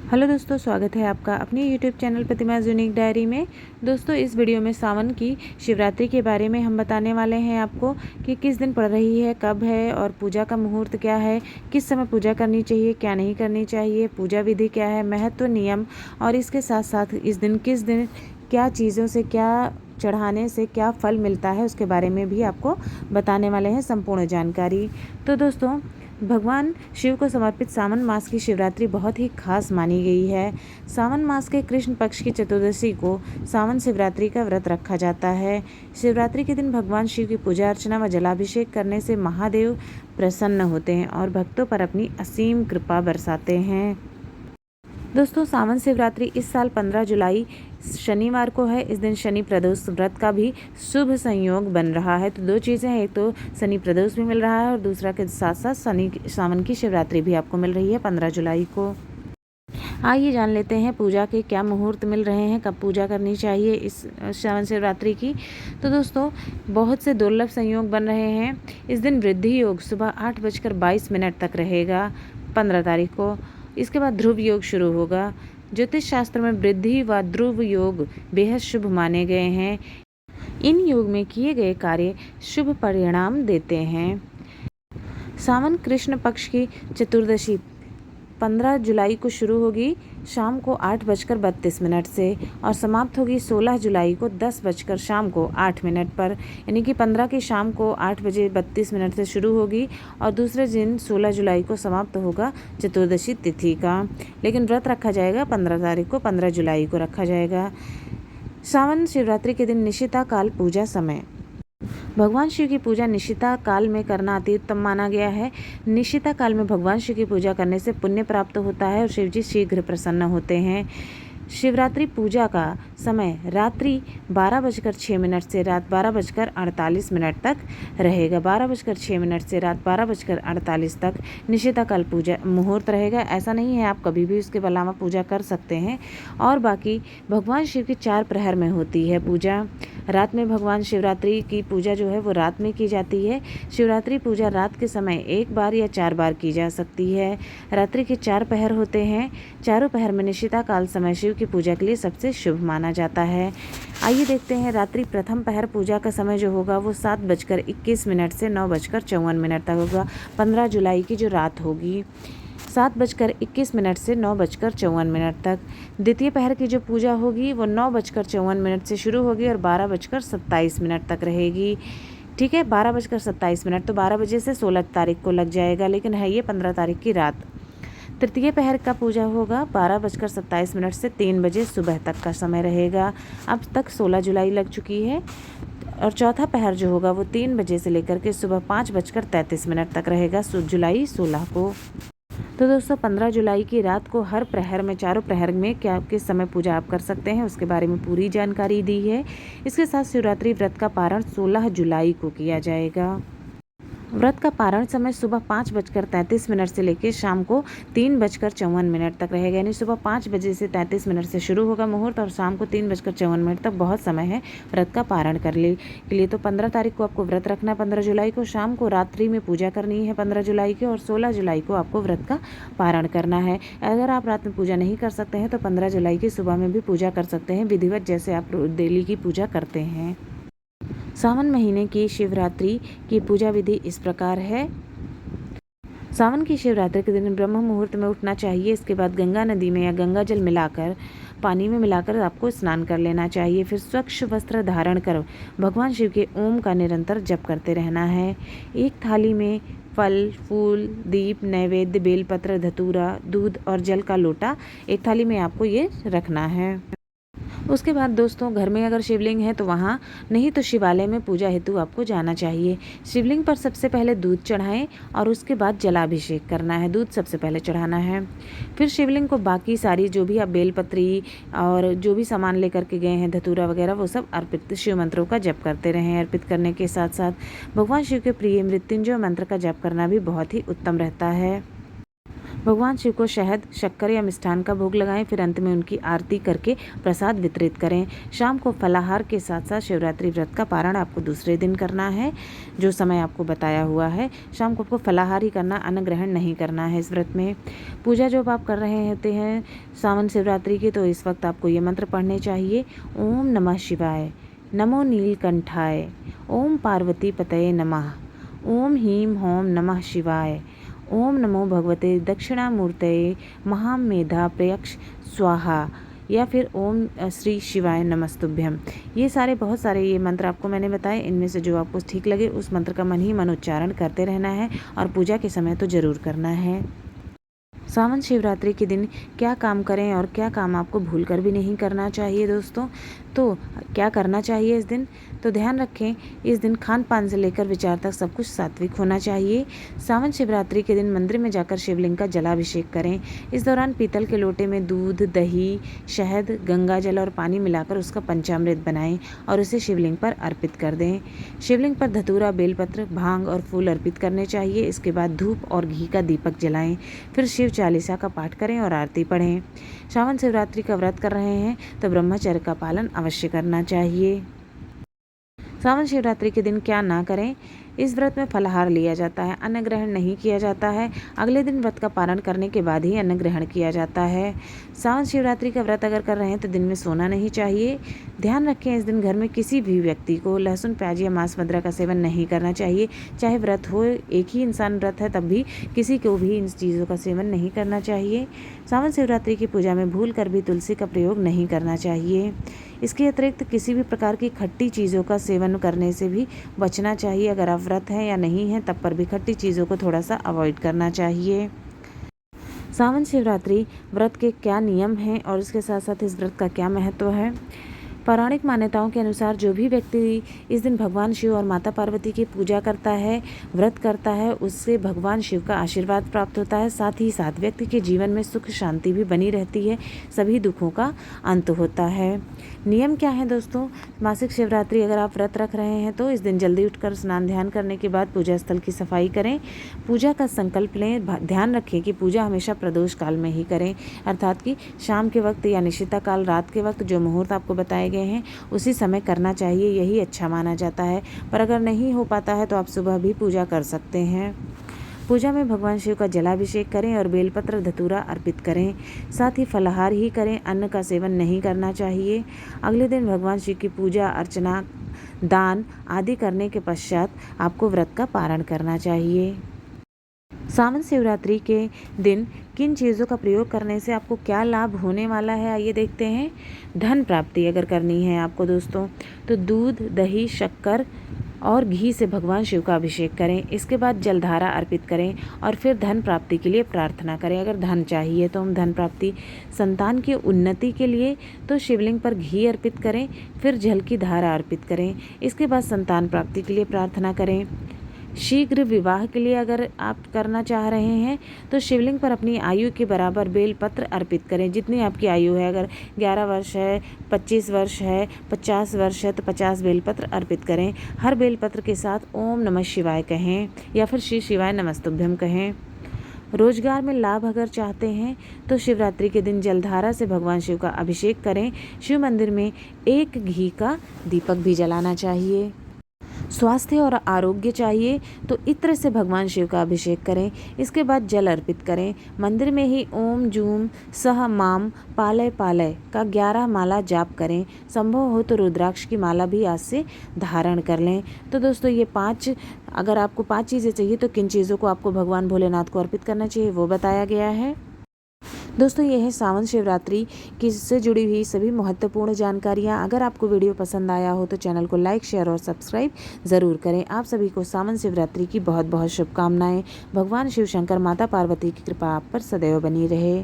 Hello दोस्तों, स्वागत है आपका अपने यूट्यूब चैनल प्रतिमाज़ यूनिक डायरी में। दोस्तों, इस वीडियो में सावन की शिवरात्रि के बारे में हम बताने वाले हैं आपको कि किस दिन पड़ रही है, कब है और पूजा का मुहूर्त क्या है, किस समय पूजा करनी चाहिए, क्या नहीं करनी चाहिए, पूजा विधि क्या है, महत्व, नियम और इसके साथ साथ इस दिन किस दिन क्या चीज़ों से, क्या चढ़ाने से क्या फल मिलता है, उसके बारे में भी आपको बताने वाले हैं संपूर्ण जानकारी। तो दोस्तों, भगवान शिव को समर्पित सावन मास की शिवरात्रि बहुत ही खास मानी गई है। सावन मास के कृष्ण पक्ष की चतुर्दशी को सावन शिवरात्रि का व्रत रखा जाता है। शिवरात्रि के दिन भगवान शिव की पूजा अर्चना व जलाभिषेक करने से महादेव प्रसन्न होते हैं और भक्तों पर अपनी असीम कृपा बरसाते हैं। दोस्तों, सावन शिवरात्रि इस साल 15 जुलाई शनिवार को है। इस दिन शनि प्रदोष व्रत का भी शुभ संयोग बन रहा है। तो दो चीज़ें हैं, एक तो शनि प्रदोष भी मिल रहा है और दूसरा के साथ साथ सावन की शिवरात्रि भी आपको मिल रही है 15 जुलाई को। आइए जान लेते हैं पूजा के क्या मुहूर्त मिल रहे हैं, कब पूजा करनी चाहिए इस सावन शिवरात्रि की। तो दोस्तों, बहुत से दुर्लभ संयोग बन रहे हैं। इस दिन वृद्धि योग सुबह 8:22 तक रहेगा 15 तारीख को। इसके बाद ध्रुव योग शुरू होगा। ज्योतिष शास्त्र में वृद्धि व ध्रुव योग बेहद शुभ माने गए हैं। इन योग में किए गए कार्य शुभ परिणाम देते हैं। सावन कृष्ण पक्ष की चतुर्दशी 15 जुलाई को शुरू होगी शाम को 8:32 से और समाप्त होगी 16 जुलाई को 10 शाम को 8 पर। यानी कि 15 की शाम को 8:32 से शुरू होगी और दूसरे दिन 16 जुलाई को समाप्त होगा चतुर्दशी तिथि का। लेकिन व्रत रखा जाएगा 15 तारीख को, 15 जुलाई को रखा जाएगा। सावन शिवरात्रि के दिन निशिता काल पूजा समय। भगवान शिव की पूजा निशिता काल में करना अति उत्तम माना गया है। निशिता काल में भगवान शिव की पूजा करने से पुण्य प्राप्त होता है और शिव जी शीघ्र प्रसन्न होते हैं। शिवरात्रि पूजा का समय रात्रि 12:06 से रात 12:48 तक रहेगा। 12:06 से रात 12:48 तक निशिता काल पूजा मुहूर्त रहेगा। ऐसा नहीं है, आप कभी भी उसके अलावा पूजा कर सकते हैं। और बाकी भगवान शिव की 4 प्रहर में होती है पूजा। रात में भगवान शिवरात्रि की पूजा जो है वो रात में की जाती है। शिवरात्रि पूजा रात के समय 1 बार या 4 बार की जा सकती है। रात्रि के 4 पहर होते हैं। चारों पहर में निशिता काल समय शिव की पूजा के लिए सबसे शुभ माना जाता है। आइए देखते हैं रात्रि प्रथम पहर पूजा का समय जो होगा वो 7:21 से 9:54 तक होगा। 15 जुलाई की जो रात होगी 7:21 से 9:54 तक। द्वितीय पहर की जो पूजा होगी वो 9:54 से शुरू होगी और 12:27 तक रहेगी। ठीक है, 12:27 तो 12 बजे से 16 तारीख को लग जाएगा, लेकिन है ये 15 तारीख की रात। तृतीय पहर का पूजा होगा 12:27 से 3 बजे सुबह तक का समय रहेगा। अब तक 16 जुलाई लग चुकी है। और चौथा पहर जो होगा वो 3 बजे से लेकर के सुबह 5:33 तक रहेगा जुलाई 16 को। तो दोस्तों, 15 जुलाई की रात को हर प्रहर में, चारों प्रहर में क्या किस समय पूजा आप कर सकते हैं उसके बारे में पूरी जानकारी दी है। इसके साथ शिवरात्रि व्रत का पारण 16 जुलाई को किया जाएगा। व्रत का पारण समय सुबह 5:33 से लेकर शाम को 3:54 तक रहेगा। यानी सुबह 5 बजे से 33 मिनट से शुरू होगा मुहूर्त और शाम को 3:54 तक बहुत समय है व्रत का पारण करने के लिए। तो 15 तारीख को आपको व्रत रखना है। 15 जुलाई को शाम को रात्रि में पूजा करनी है 15 जुलाई की, और 16 जुलाई को आपको व्रत का पारण करना है। अगर आप रात में पूजा नहीं कर सकते हैं तो 15 जुलाई की सुबह में भी पूजा कर सकते हैं विधिवत, जैसे आप डेली की पूजा करते हैं। सावन महीने की शिवरात्रि की पूजा विधि इस प्रकार है। सावन की शिवरात्रि के दिन ब्रह्म मुहूर्त में उठना चाहिए। इसके बाद गंगा नदी में या गंगा जल मिलाकर, पानी में मिलाकर आपको स्नान कर लेना चाहिए। फिर स्वच्छ वस्त्र धारण कर भगवान शिव के ओम का निरंतर जप करते रहना है। एक थाली में फल, फूल, दीप, नैवेद्य, बेलपत्र, धतूरा, दूध और जल का लोटा एक थाली में आपको ये रखना है। उसके बाद दोस्तों, घर में अगर शिवलिंग है तो वहाँ, नहीं तो शिवालय में पूजा हेतु आपको जाना चाहिए। शिवलिंग पर सबसे पहले दूध चढ़ाएं और उसके बाद जलाभिषेक करना है। दूध सबसे पहले चढ़ाना है। फिर शिवलिंग को बाकी सारी जो भी आप बेलपत्री और जो भी सामान लेकर के गए हैं, धतूरा वगैरह, वो सब अर्पित शिव मंत्रों का जप करते रहें। अर्पित करने के साथ साथ भगवान शिव के प्रिय मृत्युंजय मंत्र का जप करना भी बहुत ही उत्तम रहता है। भगवान शिव को शहद, शक्कर या मिष्ठान का भोग लगाएं, फिर अंत में उनकी आरती करके प्रसाद वितरित करें। शाम को फलाहार के साथ साथ शिवरात्रि व्रत का पारण आपको दूसरे दिन करना है, जो समय आपको बताया हुआ है। शाम को आपको फलाहार ही करना, अन्न ग्रहण नहीं करना है इस व्रत में। पूजा जब आप कर रहे होते हैं सावन शिवरात्रि की, तो इस वक्त आपको ये मंत्र पढ़ने चाहिए। ओम नमः शिवाय, नमो नीलकंठाय, ओम पार्वती पतये नमः, ओम ह्रीं ह्रौं नमः शिवाय, ओम नमो भगवते दक्षिणामूर्तये महामेधा प्रयक्ष स्वाहा, या फिर ओम श्री शिवाय नमस्तुभ्यम। ये सारे बहुत सारे ये मंत्र आपको मैंने बताए, इनमें से जो आपको ठीक लगे उस मंत्र का मन ही मन उच्चारण करते रहना है और पूजा के समय तो ज़रूर करना है। सावन शिवरात्रि के दिन क्या काम करें और क्या काम आपको भूलकर भी नहीं करना चाहिए दोस्तों। तो क्या करना चाहिए इस दिन, तो ध्यान रखें इस दिन खान पान से लेकर विचार तक सब कुछ सात्विक होना चाहिए। सावन शिवरात्रि के दिन मंदिर में जाकर शिवलिंग का जलाभिषेक करें। इस दौरान पीतल के लोटे में दूध, दही, शहद, गंगा जल और पानी मिलाकर उसका पंचामृत बनाएं और उसे शिवलिंग पर अर्पित कर दें। शिवलिंग पर धतूरा, बेलपत्र, भांग और फूल अर्पित करने चाहिए। इसके बाद धूप और घी का दीपक जलाएं। फिर शिव चालीसा का पाठ करें और आरती पढ़ें। सावन शिवरात्रि का व्रत कर रहे हैं तो ब्रह्मचर्य का पालन अवश्य करना चाहिए। सावन शिवरात्रि के दिन क्या ना करें, इस व्रत में फलाहार लिया जाता है, अन्न ग्रहण नहीं किया जाता है। अगले दिन व्रत का पारण करने के बाद ही अन्न ग्रहण किया जाता है। सावन शिवरात्रि का व्रत अगर कर रहे हैं तो दिन में सोना नहीं चाहिए। ध्यान रखें इस दिन घर में किसी भी व्यक्ति को लहसुन, प्याज या मांस मदिरा का सेवन नहीं करना चाहिए। चाहे व्रत हो, एक ही इंसान व्रत है, तब भी किसी को भी इन चीज़ों का सेवन नहीं करना चाहिए। सावन शिवरात्रि की पूजा में भूल कर भी तुलसी का प्रयोग नहीं करना चाहिए। इसके अतिरिक्त किसी भी प्रकार की खट्टी चीज़ों का सेवन करने से भी बचना चाहिए। अगर आप व्रत हैं या नहीं हैं तब पर भी खट्टी चीज़ों को थोड़ा सा अवॉइड करना चाहिए। सावन शिवरात्रि व्रत के क्या नियम हैं और इसके साथ साथ इस व्रत का क्या महत्व है। पौराणिक मान्यताओं के अनुसार जो भी व्यक्ति इस दिन भगवान शिव और माता पार्वती की पूजा करता है, व्रत करता है, उससे भगवान शिव का आशीर्वाद प्राप्त होता है। साथ ही साथ व्यक्ति के जीवन में सुख शांति भी बनी रहती है, सभी दुखों का अंत होता है। नियम क्या है दोस्तों, मासिक शिवरात्रि अगर आप व्रत रख रहे हैं तो इस दिन जल्दी उठकर स्नान ध्यान करने के बाद पूजा स्थल की सफाई करें। पूजा का संकल्प लें। ध्यान रखें कि पूजा हमेशा प्रदोष काल में ही करें, अर्थात कि शाम के वक्त या निशिता काल, रात के वक्त जो मुहूर्त आपको बताए गए हैं उसी समय करना चाहिए, यही अच्छा माना जाता है। पर अगर नहीं हो पाता है तो आप सुबह भी पूजा कर सकते हैं। पूजा में भगवान शिव का जलाभिषेक करें और बेलपत्र, धतूरा अर्पित करें। साथ ही फलाहार ही करें, अन्न का सेवन नहीं करना चाहिए। अगले दिन भगवान शिव की पूजा अर्चना, दान आदि करने के पश्चात आपको व्रत का पारण करना चाहिए। सावन शिवरात्रि के दिन किन चीज़ों का प्रयोग करने से आपको क्या लाभ होने वाला है, आइए देखते हैं। धन प्राप्ति अगर करनी है आपको दोस्तों, तो दूध, दही, शक्कर और घी से भगवान शिव का अभिषेक करें। इसके बाद जलधारा अर्पित करें और फिर धन प्राप्ति के लिए प्रार्थना करें। अगर धन चाहिए तो हम धन प्राप्ति, संतान की उन्नति के लिए तो शिवलिंग पर घी अर्पित करें, फिर जल की धारा अर्पित करें। इसके बाद संतान प्राप्ति के लिए प्रार्थना करें। शीघ्र विवाह के लिए अगर आप करना चाह रहे हैं तो शिवलिंग पर अपनी आयु के बराबर बेलपत्र अर्पित करें। जितनी आपकी आयु है, अगर 11 वर्ष है, 25 वर्ष है, 50 वर्ष है तो 50 बेलपत्र अर्पित करें। हर बेलपत्र के साथ ओम नमः शिवाय कहें या फिर श्री शिवाय नमस्तुभ्यम कहें। रोजगार में लाभ अगर चाहते हैं तो शिवरात्रि के दिन जलधारा से भगवान शिव का अभिषेक करें। शिव मंदिर में एक घी का दीपक भी जलाना चाहिए। स्वास्थ्य और आरोग्य चाहिए तो इत्र से भगवान शिव का अभिषेक करें। इसके बाद जल अर्पित करें। मंदिर में ही ओम जूम सह माम पालय पालय का 11 माला जाप करें। संभव हो तो रुद्राक्ष की माला भी आज से धारण कर लें। तो दोस्तों ये 5, अगर आपको 5 चीज़ें चाहिए तो किन चीज़ों को आपको भगवान भोलेनाथ को अर्पित करना चाहिए वो बताया गया है। दोस्तों ये है सावन शिवरात्रि की से जुड़ी हुई सभी महत्वपूर्ण जानकारियाँ। अगर आपको वीडियो पसंद आया हो तो चैनल को लाइक, शेयर और सब्सक्राइब ज़रूर करें। आप सभी को सावन शिवरात्रि की बहुत बहुत शुभकामनाएं। भगवान शिव शंकर, माता पार्वती की कृपा आप पर सदैव बनी रहे।